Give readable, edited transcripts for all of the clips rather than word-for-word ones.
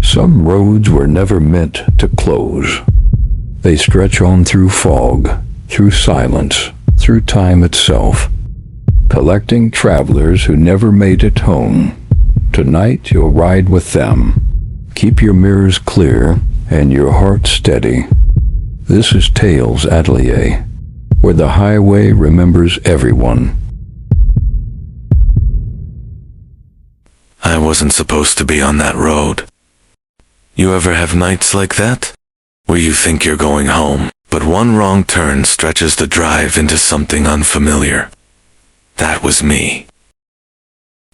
Some roads were never meant to close. They stretch on through fog, through silence, through time itself, collecting travelers who never made it home. Tonight you'll ride with them. Keep your mirrors clear and your heart steady. This is Tales Atelier, where the highway remembers everyone. I wasn't supposed to be on that road. You ever have nights like that? Where you think you're going home, but one wrong turn stretches the drive into something unfamiliar. That was me.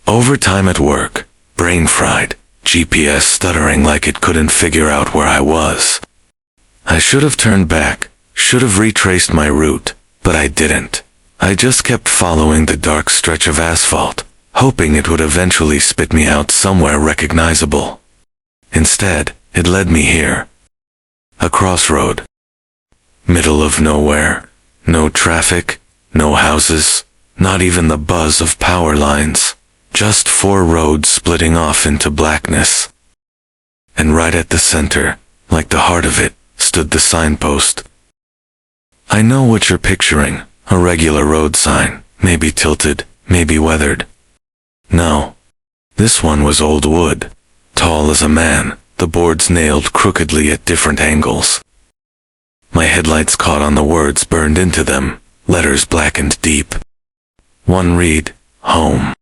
Overtime at work, brain fried, GPS stuttering like it couldn't figure out where I was. I should have turned back, should have retraced my route, but I didn't. I just kept following the dark stretch of asphalt, hoping it would eventually spit me out somewhere recognizable. Instead, it led me here. A crossroad. Middle of nowhere. No traffic, no houses, not even the buzz of power lines. Just 4 roads splitting off into blackness. And right at the center, like the heart of it, stood the signpost. I know what you're picturing, a regular road sign, maybe tilted, maybe weathered. No. This one was old wood. Tall as a man, the boards nailed crookedly at different angles. My headlights caught on the words burned into them, letters blackened deep. One read, home.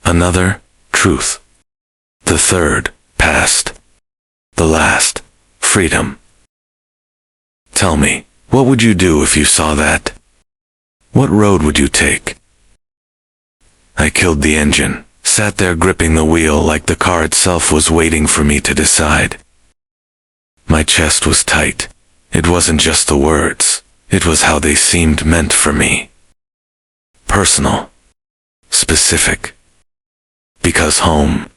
Another, truth. The third, past. The last, freedom. Tell me, what would you do if you saw that? What road would you take? I killed the engine. Sat there gripping the wheel like the car itself was waiting for me to decide. My chest was tight. It wasn't just the words. It was how they seemed meant for me. Personal. Specific. Because home.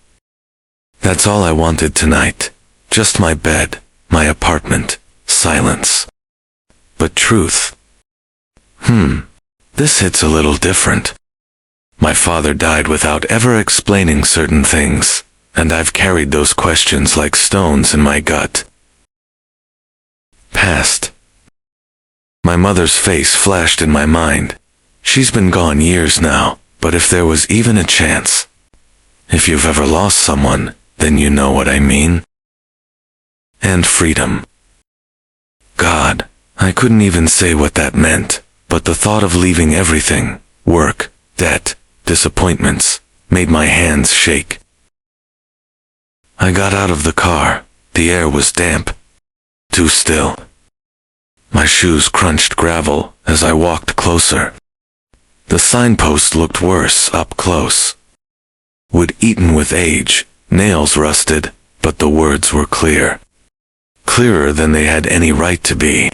That's all I wanted tonight. Just my bed, my apartment, silence. But truth. This hits a little different. My father died without ever explaining certain things, and I've carried those questions like stones in my gut. Past. My mother's face flashed in my mind. She's been gone years now, but if there was even a chance. If you've ever lost someone, then you know what I mean. And freedom. God, I couldn't even say what that meant, but the thought of leaving everything, work, debt, disappointments, made my hands shake. I got out of the car. The air was damp. Too still. My shoes crunched gravel as I walked closer. The signpost looked worse up close. Wood eaten with age, nails rusted, but the words were clear. Clearer than they had any right to be.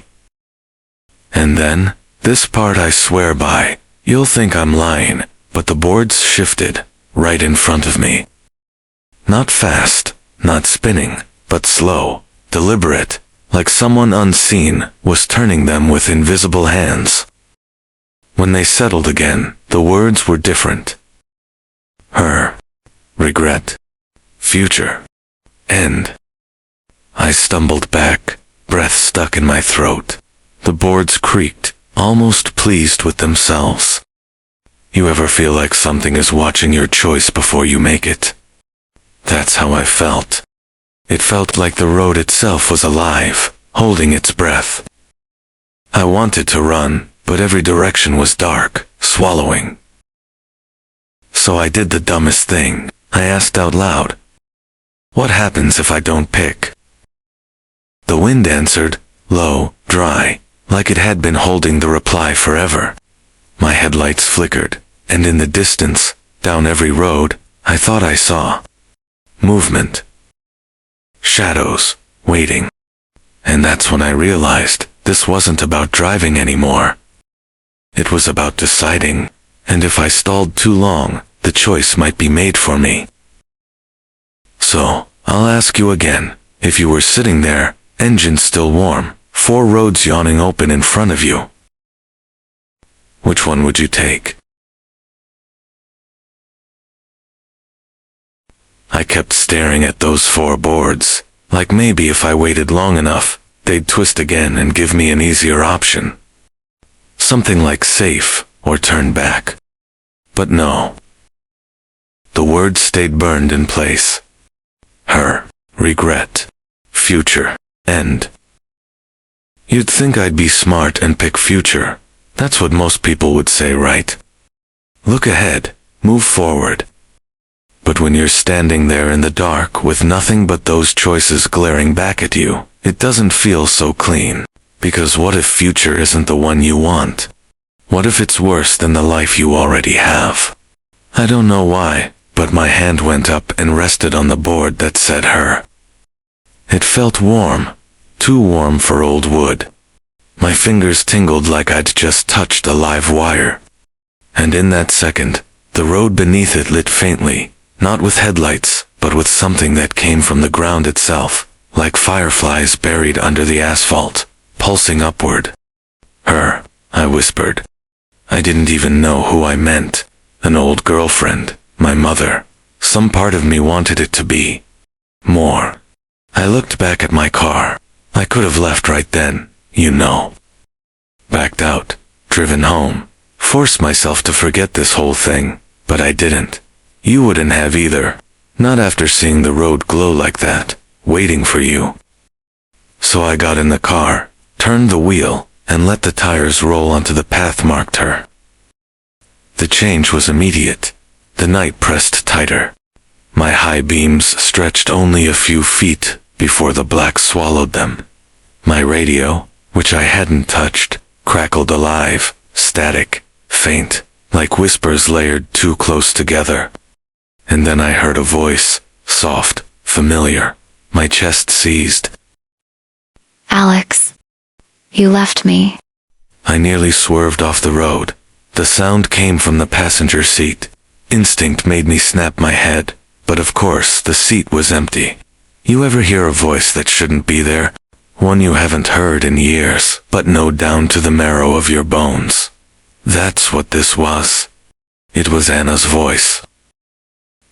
And then, this part I swear by, you'll think I'm lying. But the boards shifted, right in front of me. Not fast, not spinning, but slow, deliberate, like someone unseen was turning them with invisible hands. When they settled again, the words were different. Her. Regret. Future. End. I stumbled back, breath stuck in my throat. The boards creaked, almost pleased with themselves. You ever feel like something is watching your choice before you make it? That's how I felt. It felt like the road itself was alive, holding its breath. I wanted to run, but every direction was dark, swallowing. So I did the dumbest thing. I asked out loud, "What happens if I don't pick?" The wind answered, low, dry, like it had been holding the reply forever. My headlights flickered, and in the distance, down every road, I thought I saw movement. Shadows, waiting. And that's when I realized this wasn't about driving anymore. It was about deciding, and if I stalled too long, the choice might be made for me. So, I'll ask you again, if you were sitting there, engine still warm, 4 roads yawning open in front of you, which one would you take? I kept staring at those 4 boards, Like maybe if I waited long enough, they'd twist again and give me an easier option. Something like safe or turn back. But no. The words stayed burned in place. Her, regret, future, end. You'd think I'd be smart and pick future. That's what most people would say, right? Look ahead, move forward. But when you're standing there in the dark with nothing but those choices glaring back at you, it doesn't feel so clean. Because what if future isn't the one you want? What if it's worse than the life you already have? I don't know why, but my hand went up and rested on the board that said her. It felt warm, too warm for old wood. My fingers tingled like I'd just touched a live wire. And in that second, the road beneath it lit faintly, not with headlights, but with something that came from the ground itself, like fireflies buried under the asphalt, pulsing upward. Her, I whispered. I didn't even know who I meant. An old girlfriend, my mother. Some part of me wanted it to be more. I looked back at my car. I could have left right then, you know. Backed out, driven home, forced myself to forget this whole thing, but I didn't. You wouldn't have either. Not after seeing the road glow like that, waiting for you. So I got in the car, turned the wheel, and let the tires roll onto the path marked her. The change was immediate. The night pressed tighter. My high beams stretched only a few feet before the black swallowed them. My radio, which I hadn't touched, crackled alive, static, faint, like whispers layered too close together. And then I heard a voice, soft, familiar. My chest seized. Alex, you left me. I nearly swerved off the road. The sound came from the passenger seat. Instinct made me snap my head, but of course the seat was empty. You ever hear a voice that shouldn't be there? One you haven't heard in years, but know down to the marrow of your bones. That's what this was. It was Anna's voice.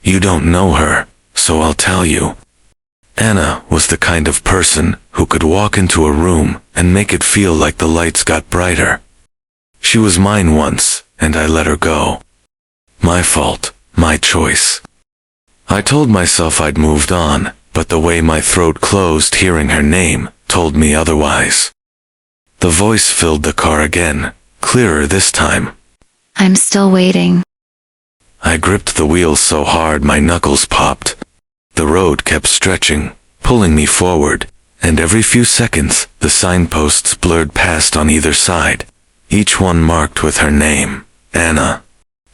You don't know her, so I'll tell you. Anna was the kind of person who could walk into a room and make it feel like the lights got brighter. She was mine once, and I let her go. My fault, my choice. I told myself I'd moved on, but the way my throat closed hearing her name told me otherwise. The voice filled the car again, clearer this time. I'm still waiting. I gripped the wheel so hard my knuckles popped. The road kept stretching, pulling me forward, and every few seconds the signposts blurred past on either side, each one marked with her name, Anna,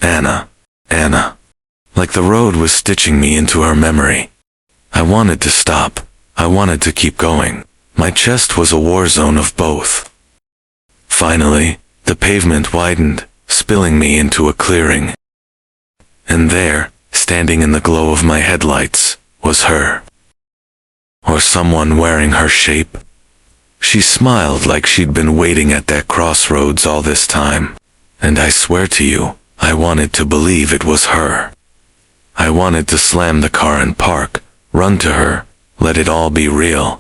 Anna, Anna. Like the road was stitching me into her memory. I wanted to stop. I wanted to keep going. My chest was a war zone of both. Finally, the pavement widened, spilling me into a clearing. And there, standing in the glow of my headlights, was her. Or someone wearing her shape. She smiled like she'd been waiting at that crossroads all this time. And I swear to you, I wanted to believe it was her. I wanted to slam the car and park, run to her, let it all be real.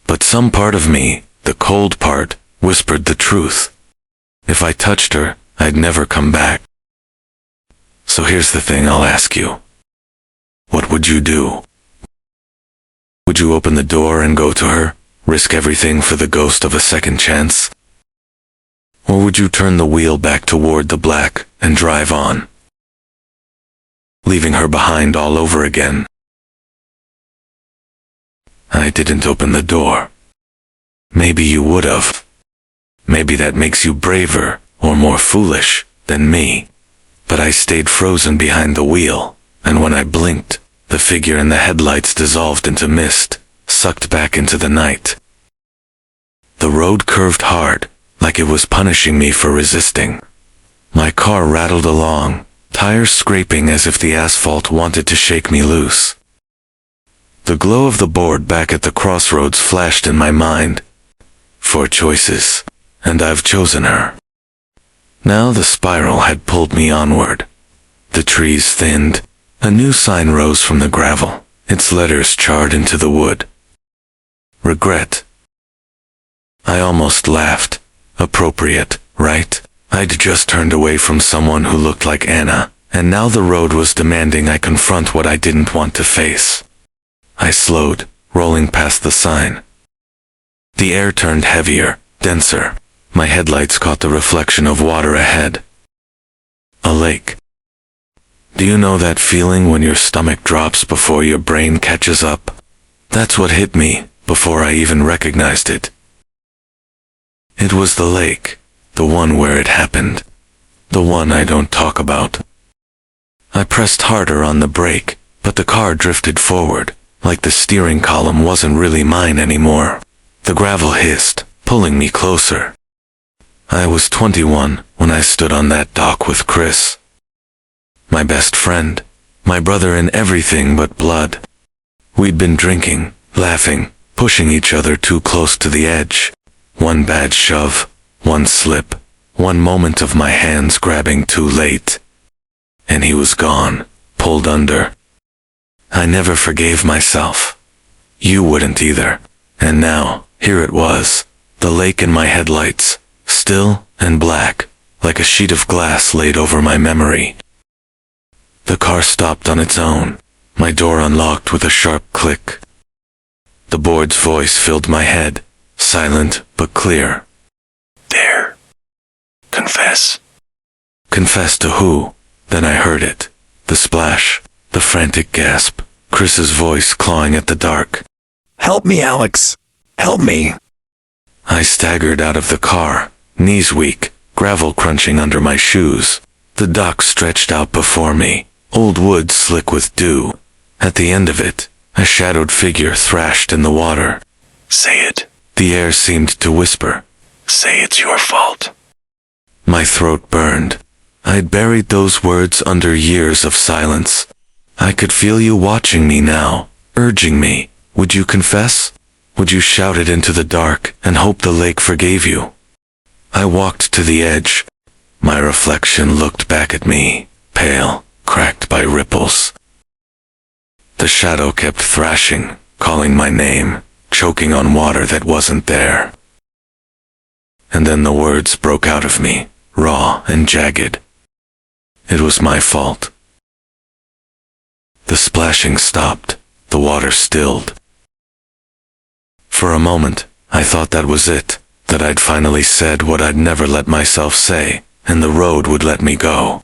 But some part of me, the cold part, whispered the truth. If I touched her, I'd never come back. So here's the thing I'll ask you. What would you do? Would you open the door and go to her, risk everything for the ghost of a second chance? Or would you turn the wheel back toward the black and drive on, leaving her behind all over again? I didn't open the door. Maybe you would have. Maybe that makes you braver or more foolish than me. But I stayed frozen behind the wheel, and when I blinked, the figure in the headlights dissolved into mist, sucked back into the night. The road curved hard, like it was punishing me for resisting. My car rattled along, tires scraping as if the asphalt wanted to shake me loose. The glow of the board back at the crossroads flashed in my mind. 4 choices, and I've chosen her. Now the spiral had pulled me onward. The trees thinned. A new sign rose from the gravel. its letters charred into the wood. Regret. I almost laughed. Appropriate, right? I'd just turned away from someone who looked like Anna, and now the road was demanding I confront what I didn't want to face. I slowed, rolling past the sign. The air turned heavier, denser. My headlights caught the reflection of water ahead. A lake. Do you know that feeling when your stomach drops before your brain catches up? That's what hit me, before I even recognized it. It was the lake, the one where it happened, the one I don't talk about. I pressed harder on the brake, but the car drifted forward, like the steering column wasn't really mine anymore. The gravel hissed, pulling me closer. I was 21 when I stood on that dock with Chris. My best friend, my brother in everything but blood. We'd been drinking, laughing, pushing each other too close to the edge. One bad shove, one slip, one moment of my hands grabbing too late. And he was gone, pulled under. I never forgave myself. You wouldn't either. And now, here it was, the lake in my headlights, still and black, like a sheet of glass laid over my memory. The car stopped on its own, my door unlocked with a sharp click. The board's voice filled my head, silent but clear. There. Confess. Confess to who? Then I heard it. The splash, the frantic gasp, Chris's voice clawing at the dark. Help me, Alex. Help me. I staggered out of the car, knees weak, gravel crunching under my shoes. The dock stretched out before me, old wood slick with dew. At the end of it, a shadowed figure thrashed in the water. Say it. The air seemed to whisper. Say it's your fault. My throat burned. I'd buried those words under years of silence. I could feel you watching me now, urging me. Would you confess? Would you shout it into the dark and hope the lake forgave you? I walked to the edge. My reflection looked back at me, pale, cracked by ripples. The shadow kept thrashing, calling my name, choking on water that wasn't there. And then the words broke out of me, raw and jagged. It was my fault. The splashing stopped, the water stilled. For a moment, I thought that was it, that I'd finally said what I'd never let myself say, and the road would let me go.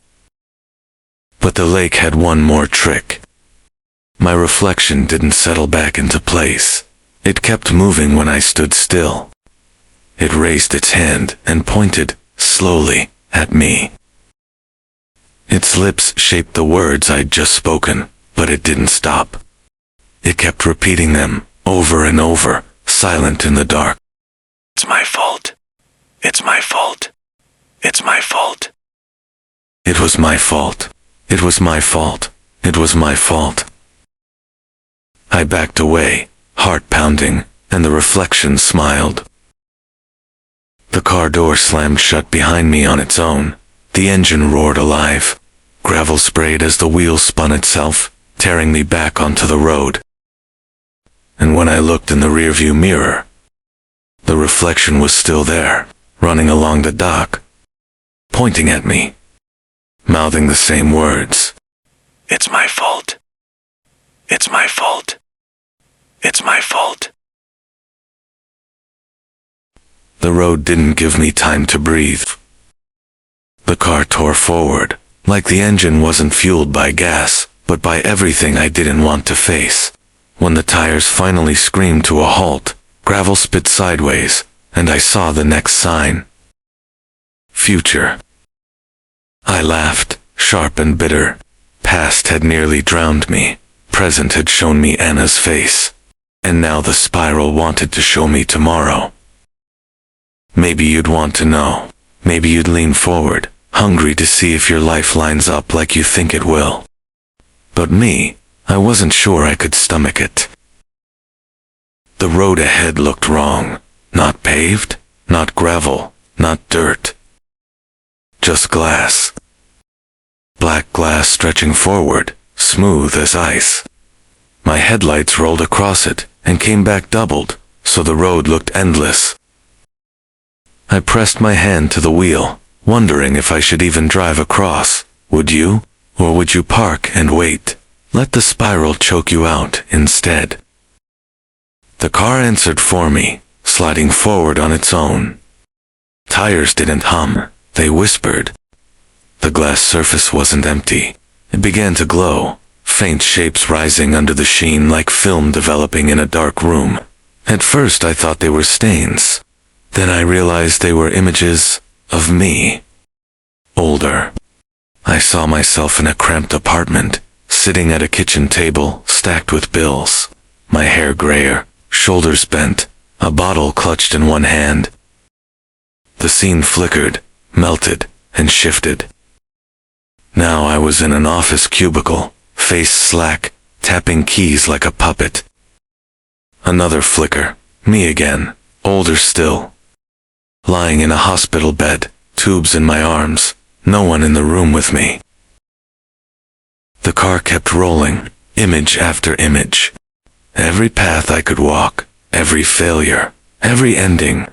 But the lake had one more trick. My reflection didn't settle back into place. It kept moving when I stood still. It raised its hand and pointed, slowly, at me. Its lips shaped the words I'd just spoken, but it didn't stop. It kept repeating them, over and over, silent in the dark. It's my fault. It's my fault. It's my fault. It was my fault. It was my fault. It was my fault. I backed away, heart pounding, and the reflection smiled. The car door slammed shut behind me on its own. The engine roared alive. Gravel sprayed as the wheel spun itself, tearing me back onto the road. And when I looked in the rearview mirror, the reflection was still there, running along the dock, pointing at me, mouthing the same words. It's my fault. It's my fault. It's my fault. The road didn't give me time to breathe. The car tore forward, like the engine wasn't fueled by gas, but by everything I didn't want to face. When the tires finally screamed to a halt, gravel spit sideways, and I saw the next sign. Future. I laughed, sharp and bitter. Past had nearly drowned me. Present had shown me Anna's face. And now the spiral wanted to show me tomorrow. Maybe you'd want to know. Maybe you'd lean forward, hungry to see if your life lines up like you think it will. But me, I wasn't sure I could stomach it. The road ahead looked wrong. Not paved, not gravel, not dirt. Just glass. Black glass stretching forward, smooth as ice. My headlights rolled across it and came back doubled, so the road looked endless. I pressed my hand to the wheel, wondering if I should even drive across. Would you? Or would you park and wait? Let the spiral choke you out instead. The car answered for me, sliding forward on its own. Tires didn't hum, they whispered. The glass surface wasn't empty. It began to glow, faint shapes rising under the sheen like film developing in a dark room. At first I thought they were stains. Then I realized they were images of me. Older. I saw myself in a cramped apartment, sitting at a kitchen table stacked with bills. My hair grayer, shoulders bent, a bottle clutched in one hand. The scene flickered, melted, and shifted. Now I was in an office cubicle, face slack, tapping keys like a puppet. Another flicker, me again, older still. Lying in a hospital bed, tubes in my arms, no one in the room with me. The car kept rolling, image after image. Every path I could walk, every failure, every ending.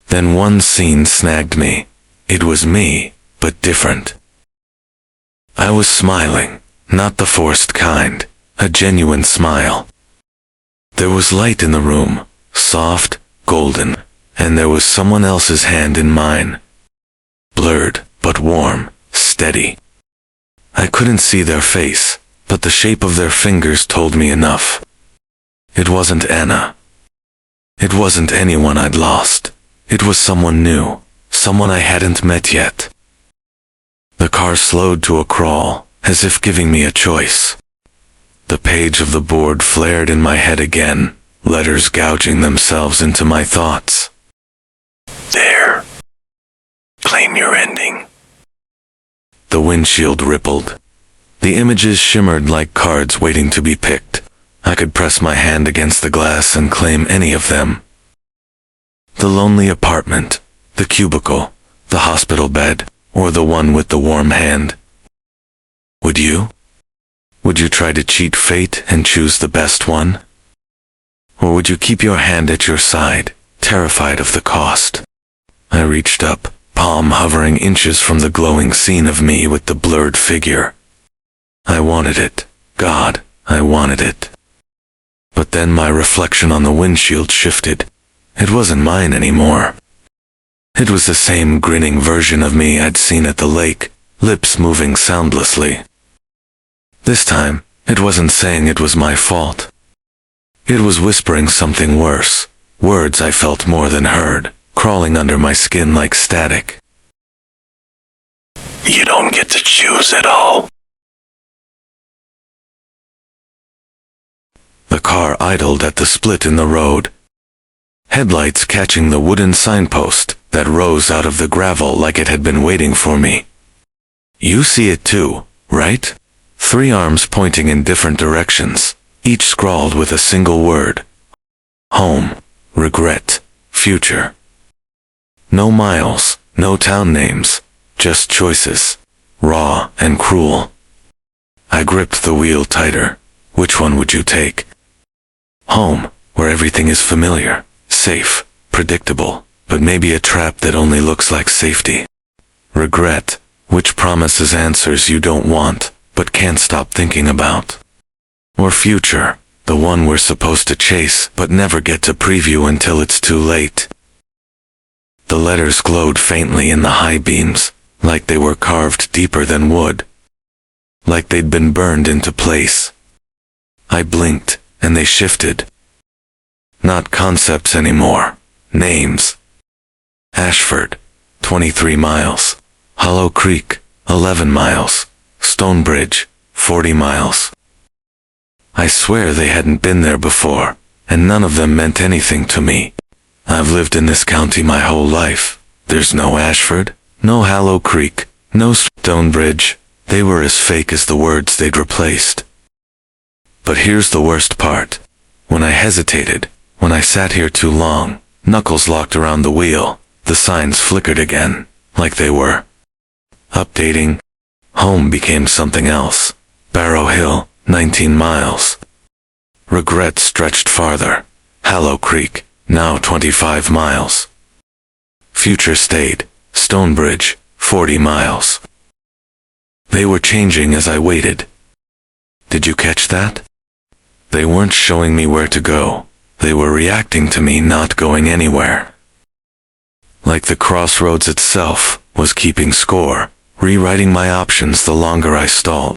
Then one scene snagged me. It was me, but different. I was smiling, not the forced kind, a genuine smile. There was light in the room, soft, golden, and there was someone else's hand in mine. Blurred, but warm, steady. I couldn't see their face, but the shape of their fingers told me enough. It wasn't Anna. It wasn't anyone I'd lost. It was someone new, someone I hadn't met yet. The car slowed to a crawl, as if giving me a choice. The page of the board flared in my head again, letters gouging themselves into my thoughts. There. Claim your ending. The windshield rippled. The images shimmered like cards waiting to be picked. I could press my hand against the glass and claim any of them. The lonely apartment, the cubicle, the hospital bed, or the one with the warm hand. Would you? Would you try to cheat fate and choose the best one? Or would you keep your hand at your side, terrified of the cost? I reached up, palm hovering inches from the glowing scene of me with the blurred figure. I wanted it. God, I wanted it. But then my reflection on the windshield shifted. It wasn't mine anymore. It was the same grinning version of me I'd seen at the lake, lips moving soundlessly. This time, it wasn't saying it was my fault. It was whispering something worse, words I felt more than heard, crawling under my skin like static. You don't get to choose at all. The car idled at the split in the road, headlights catching the wooden signpost that rose out of the gravel like it had been waiting for me. You see it too, right? 3 arms pointing in different directions, each scrawled with a single word. Home, regret, future. No miles, no town names, just choices, raw and cruel. I gripped the wheel tighter. Which one would you take? Home, where everything is familiar, safe, predictable, but maybe a trap that only looks like safety. Regret, which promises answers you don't want, but can't stop thinking about. Or future, the one we're supposed to chase but never get to preview until it's too late. The letters glowed faintly in the high beams, like they were carved deeper than wood. Like they'd been burned into place. I blinked, and they shifted. Not concepts anymore, names. Ashford, 23 miles. Hollow Creek, 11 miles. Stonebridge, 40 miles. I swear they hadn't been there before, and none of them meant anything to me. I've lived in this county my whole life. There's no Ashford, no Hollow Creek, no Stonebridge. They were as fake as the words they'd replaced. But here's the worst part. When I hesitated, when I sat here too long, knuckles locked around the wheel, the signs flickered again, like they were updating. Home became something else. Barrow Hill, 19 miles. Regret stretched farther. Hallow Creek, now 25 miles. Future stayed. Stonebridge, 40 miles. They were changing as I waited. Did you catch that? They weren't showing me where to go. They were reacting to me not going anywhere. Like the crossroads itself was keeping score, rewriting my options the longer I stalled.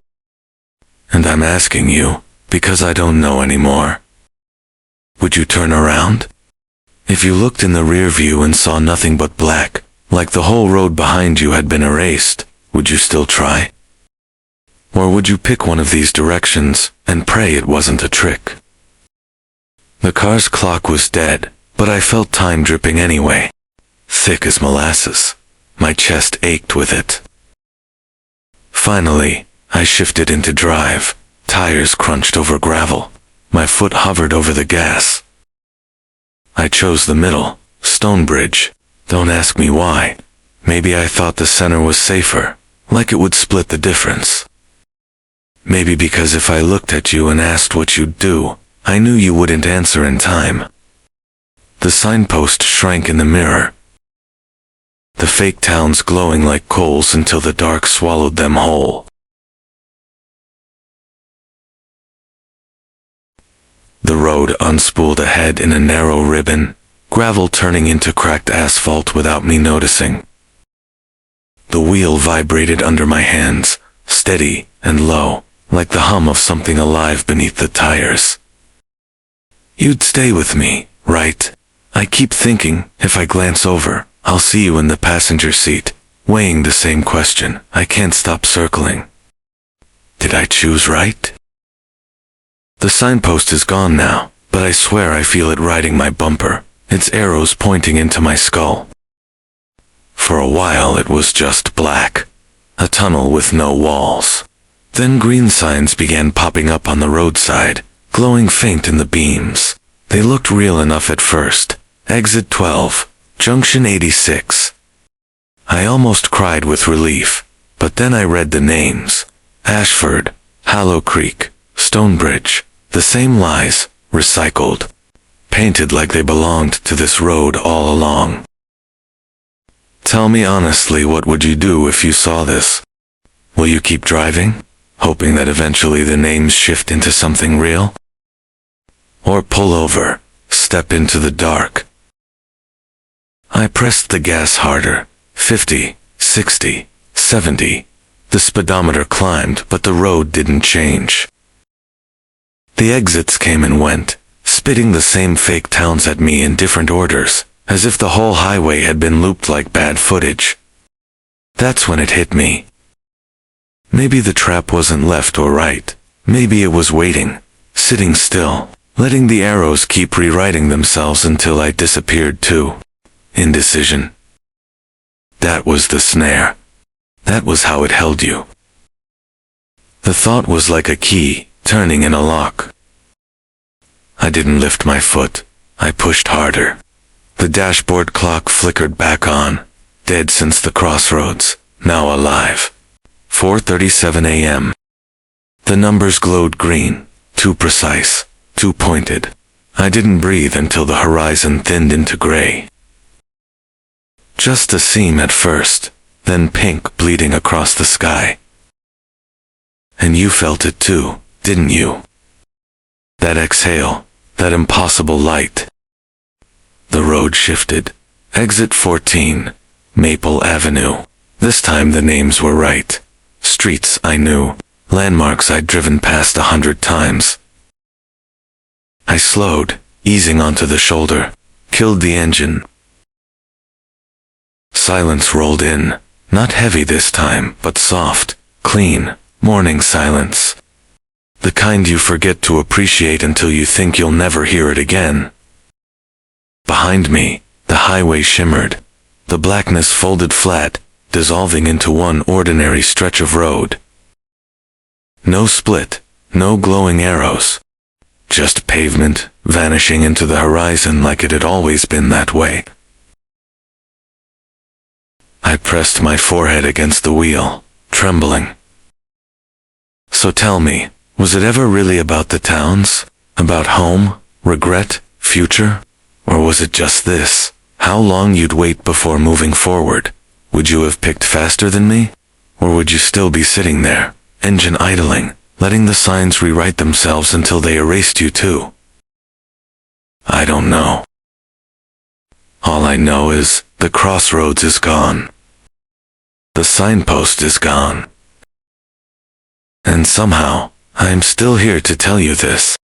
And I'm asking you, because I don't know anymore. Would you turn around? If you looked in the rear view and saw nothing but black, like the whole road behind you had been erased, would you still try? Or would you pick one of these directions and pray it wasn't a trick? The car's clock was dead, but I felt time dripping anyway. Thick as molasses. My chest ached with it. Finally, I shifted into drive. Tires crunched over gravel. My foot hovered over the gas. I chose the middle, Stonebridge. Don't ask me why. Maybe I thought the center was safer, like it would split the difference. Maybe because if I looked at you and asked what you'd do, I knew you wouldn't answer in time. The signpost shrank in the mirror. The fake towns glowing like coals until the dark swallowed them whole. The road unspooled ahead in a narrow ribbon, gravel turning into cracked asphalt without me noticing. The wheel vibrated under my hands, steady and low, like the hum of something alive beneath the tires. You'd stay with me, right? I keep thinking, if I glance over, I'll see you in the passenger seat, weighing the same question. I can't stop circling. Did I choose right? The signpost is gone now, but I swear I feel it riding my bumper, its arrows pointing into my skull. For a while it was just black, a tunnel with no walls. Then green signs began popping up on the roadside, glowing faint in the beams. They looked real enough at first. Exit 12, Junction 86. I almost cried with relief, but then I read the names. Ashford, Hallow Creek, Stonebridge, the same lies, recycled. Painted like they belonged to this road all along. Tell me honestly, what would you do if you saw this? Will you keep driving, hoping that eventually the names shift into something real? Or pull over, step into the dark? I pressed the gas harder. 50, 60, 70. The speedometer climbed, but the road didn't change. The exits came and went, spitting the same fake towns at me in different orders, as if the whole highway had been looped like bad footage. That's when it hit me. Maybe the trap wasn't left or right. Maybe it was waiting, sitting still, letting the arrows keep rewriting themselves until I disappeared too. Indecision. That was the snare. That was how it held you. The thought was like a key, turning in a lock. I didn't lift my foot. I pushed harder. The dashboard clock flickered back on, dead since the crossroads, now alive. 4:37 a.m. The numbers glowed green, too precise, too pointed. I didn't breathe until the horizon thinned into gray. Just a seam at first, then pink bleeding across the sky. And you felt it too, didn't you? That exhale, that impossible light. The road shifted. Exit 14, Maple Avenue. This time the names were right. Streets I knew, landmarks I'd driven past 100 times. I slowed, easing onto the shoulder, killed the engine. Silence rolled in, not heavy this time, but soft, clean, morning silence. The kind you forget to appreciate until you think you'll never hear it again. Behind me, the highway shimmered. The blackness folded flat, dissolving into one ordinary stretch of road. No split, no glowing arrows. Just pavement, vanishing into the horizon like it had always been that way. I pressed my forehead against the wheel, trembling. So tell me, Was it ever really about the towns? About home, regret, future? Or was it just this? How long you'd wait before moving forward? Would you have picked faster than me? Or would you still be sitting there, engine idling, letting the signs rewrite themselves until they erased you too? I don't know. All I know is, the crossroads is gone. The signpost is gone. And somehow, I'm still here to tell you this.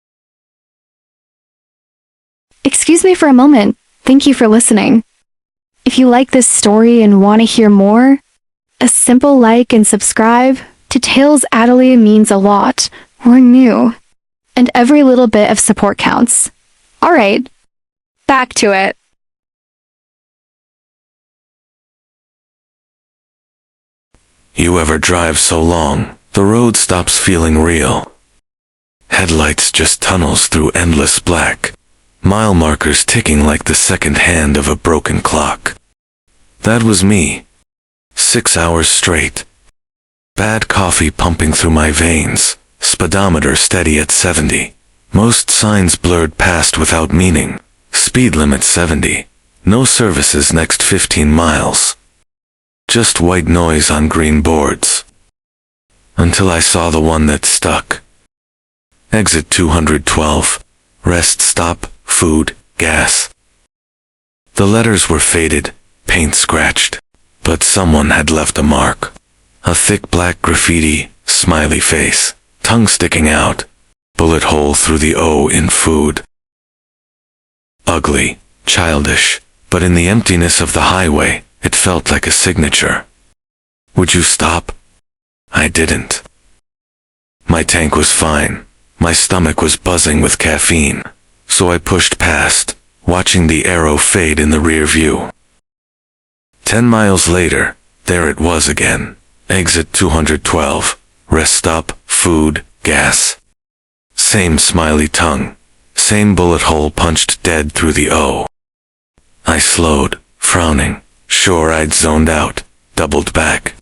Excuse me for a moment. Thank you for listening. If you like this story and want to hear more, a simple like and subscribe to Tales Atelier means a lot. We're new, and every little bit of support counts. Alright, back to it. You ever drive so long, the road stops feeling real. Headlights just tunnels through endless black. Mile markers ticking like the second hand of a broken clock. That was me. 6 hours straight. Bad coffee pumping through my veins, speedometer steady at 70. Most signs blurred past without meaning. Speed limit 70. No services next 15 miles. Just white noise on green boards. Until I saw the one that stuck. Exit 212. Rest stop. Food, gas. The letters were faded, paint scratched, but someone had left a mark. A thick black graffiti, smiley face, tongue sticking out, bullet hole through the O in food. Ugly, childish, but in the emptiness of the highway, it felt like a signature. Would you stop? I didn't. My tank was fine. My stomach was buzzing with caffeine. So I pushed past, watching the arrow fade in the rear view. 10 miles later, there it was again. Exit 212. Rest stop, food, gas. Same smiley tongue. Same bullet hole punched dead through the O. I slowed, frowning, sure I'd zoned out, doubled back.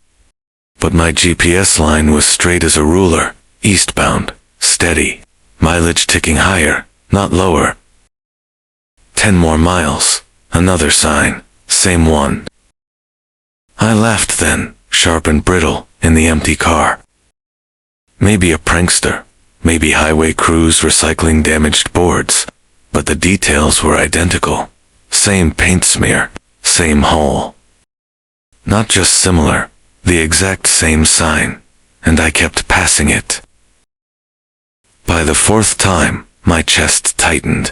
But my GPS line was straight as a ruler, eastbound, steady, mileage ticking higher. Not lower. 10 more miles. Another sign. Same one. I laughed then, sharp and brittle, in the empty car. Maybe a prankster. Maybe highway crews recycling damaged boards. But the details were identical. Same paint smear. Same hole. Not just similar. The exact same sign. And I kept passing it. By the 4th time, my chest tightened.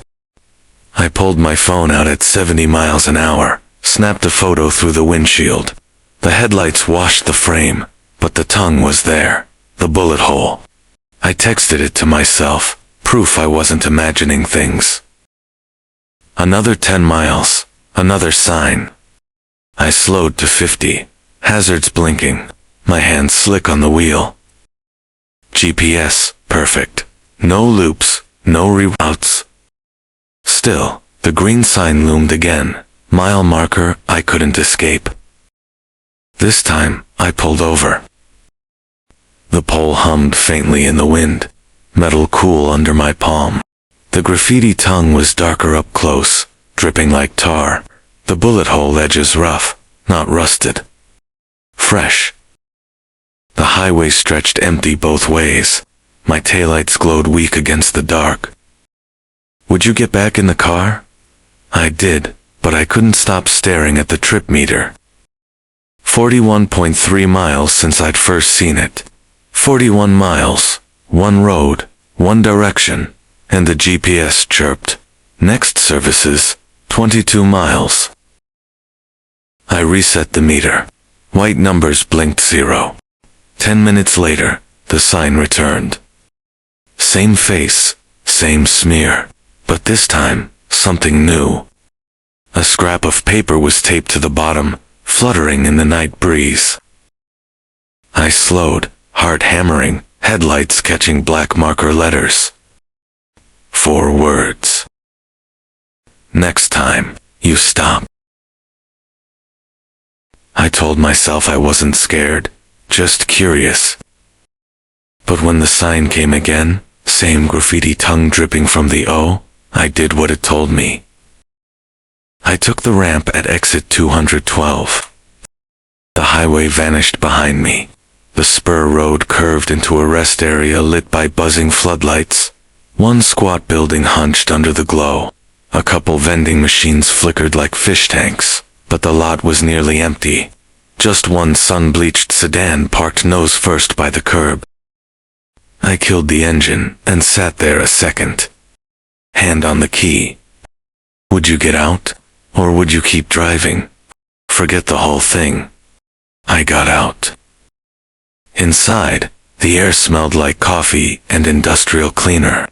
I pulled my phone out at 70 miles an hour, snapped a photo through the windshield. The headlights washed the frame, but the tongue was there, the bullet hole. I texted it to myself, proof I wasn't imagining things. Another 10 miles, another sign. I slowed to 50, hazards blinking, my hands slick on the wheel. GPS, perfect. No loops. No reroutes. Still, the green sign loomed again. Mile marker I couldn't escape. This time, I pulled over. The pole hummed faintly in the wind. Metal cool under my palm. The graffiti tongue was darker up close, dripping like tar. The bullet hole edges rough, not rusted. Fresh. The highway stretched empty both ways. My taillights glowed weak against the dark. Would you get back in the car? I did, but I couldn't stop staring at the trip meter. 41.3 miles since I'd first seen it. 41 miles, one road, one direction, and the GPS chirped. Next services, 22 miles. I reset the meter. White numbers blinked 0. 10 minutes later, the sign returned. Same face, same smear, but this time, something new. A scrap of paper was taped to the bottom, fluttering in the night breeze. I slowed, heart hammering, headlights catching black marker letters. 4 words. Next time, you stop. I told myself I wasn't scared, just curious. But when the sign came again, same graffiti, tongue dripping from the O, I did what it told me. I took the ramp at exit 212. The highway vanished behind me. The spur road curved into a rest area lit by buzzing floodlights. One squat building hunched under the glow. A couple vending machines flickered like fish tanks, but the lot was nearly empty. Just one sun-bleached sedan parked nose first by the curb. I killed the engine and sat there a second. Hand on the key. Would you get out? Or would you keep driving? Forget the whole thing. I got out. Inside, the air smelled like coffee and industrial cleaner.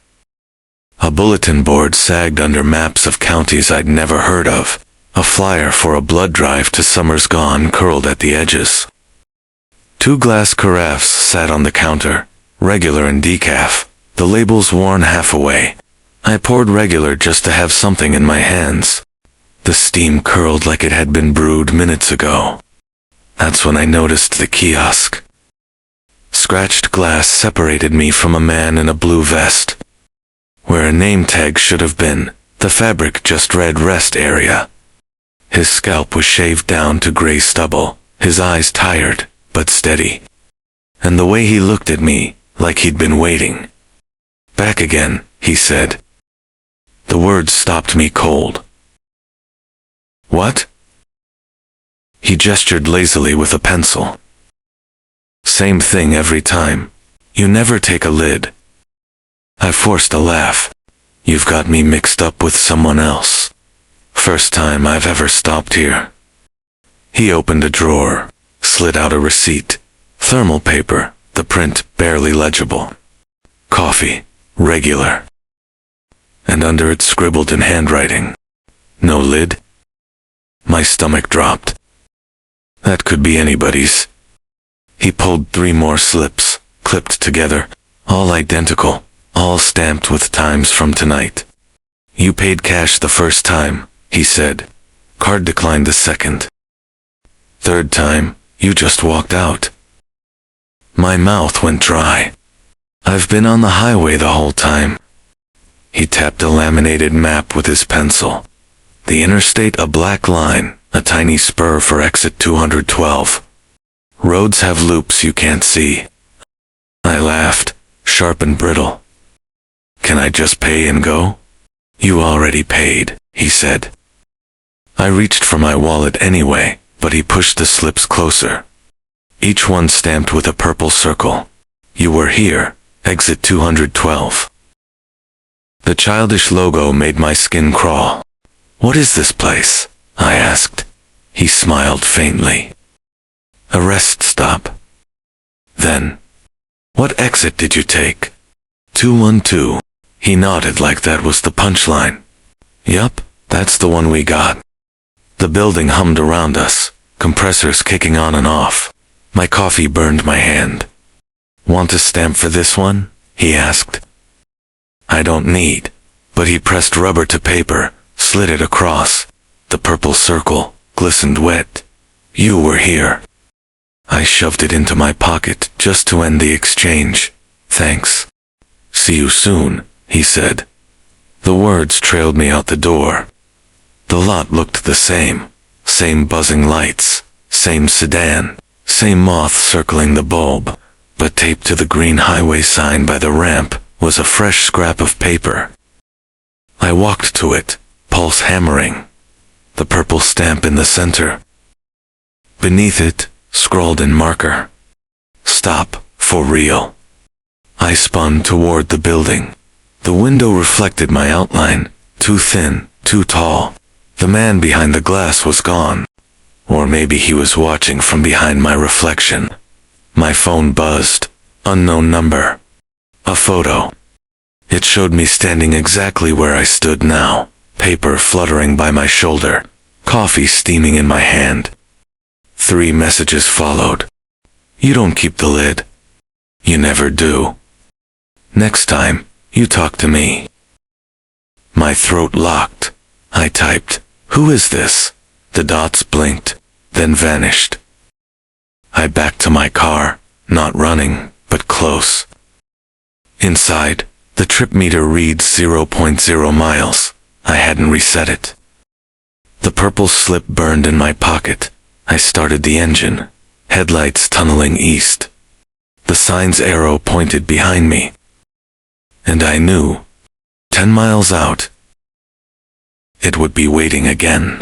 A bulletin board sagged under maps of counties I'd never heard of. A flyer for a blood drive to Summer's Gone curled at the edges. 2 glass carafes sat on the counter, regular and decaf, the labels worn half away. I poured regular just to have something in my hands. The steam curled like it had been brewed minutes ago. That's when I noticed the kiosk. Scratched glass separated me from a man in a blue vest. Where a name tag should have been, the fabric just read rest area. His scalp was shaved down to gray stubble, his eyes tired, but steady. And the way he looked at me, like he'd been waiting. Back again, he said. The words stopped me cold. What? He gestured lazily with a pencil. Same thing every time. You never take a lid. I forced a laugh. You've got me mixed up with someone else. First time I've ever stopped here. He opened a drawer, slid out a receipt. Thermal paper, the print barely legible. Coffee, regular. And under it scribbled in handwriting. No lid? My stomach dropped. That could be anybody's. He pulled 3 more slips, clipped together, all identical, all stamped with times from tonight. You paid cash the first time, he said. Card declined the second. Third time, you just walked out. My mouth went dry. I've been on the highway the whole time. He tapped a laminated map with his pencil. The interstate a black line, a tiny spur for exit 212. Roads have loops you can't see. I laughed, sharp and brittle. Can I just pay and go? You already paid, he said. I reached for my wallet anyway, but he pushed the slips closer. Each one stamped with a purple circle. You were here, exit 212. The childish logo made my skin crawl. What is this place? I asked. He smiled faintly. A rest stop. Then, what exit did you take? 212. He nodded like that was the punchline. Yup, that's the one we got. The building hummed around us, compressors kicking on and off. My coffee burned my hand. Want a stamp for this one? He asked. I don't need. But he pressed rubber to paper, slid it across. The purple circle glistened wet. You were here. I shoved it into my pocket just to end the exchange. Thanks. See you soon, he said. The words trailed me out the door. The lot looked the same. Same buzzing lights, same sedan, same moth circling the bulb. But taped to the green highway sign by the ramp was a fresh scrap of paper. I walked to it, pulse hammering. The purple stamp in the center. Beneath it, scrawled in marker. Stop, for real. I spun toward the building. The window reflected my outline, too thin, too tall. The man behind the glass was gone. Or maybe he was watching from behind my reflection. My phone buzzed. Unknown number. A photo. It showed me standing exactly where I stood now, paper fluttering by my shoulder, coffee steaming in my hand. 3 messages followed. You don't keep the lid. You never do. Next time, you talk to me. My throat locked. I typed, "Who is this?" The dots blinked, then vanished. I backed to my car, not running, but close. Inside, the trip meter reads 0.0 miles. I hadn't reset it. The purple slip burned in my pocket. I started the engine, headlights tunneling east. The sign's arrow pointed behind me. And I knew, 10 miles out, it would be waiting again.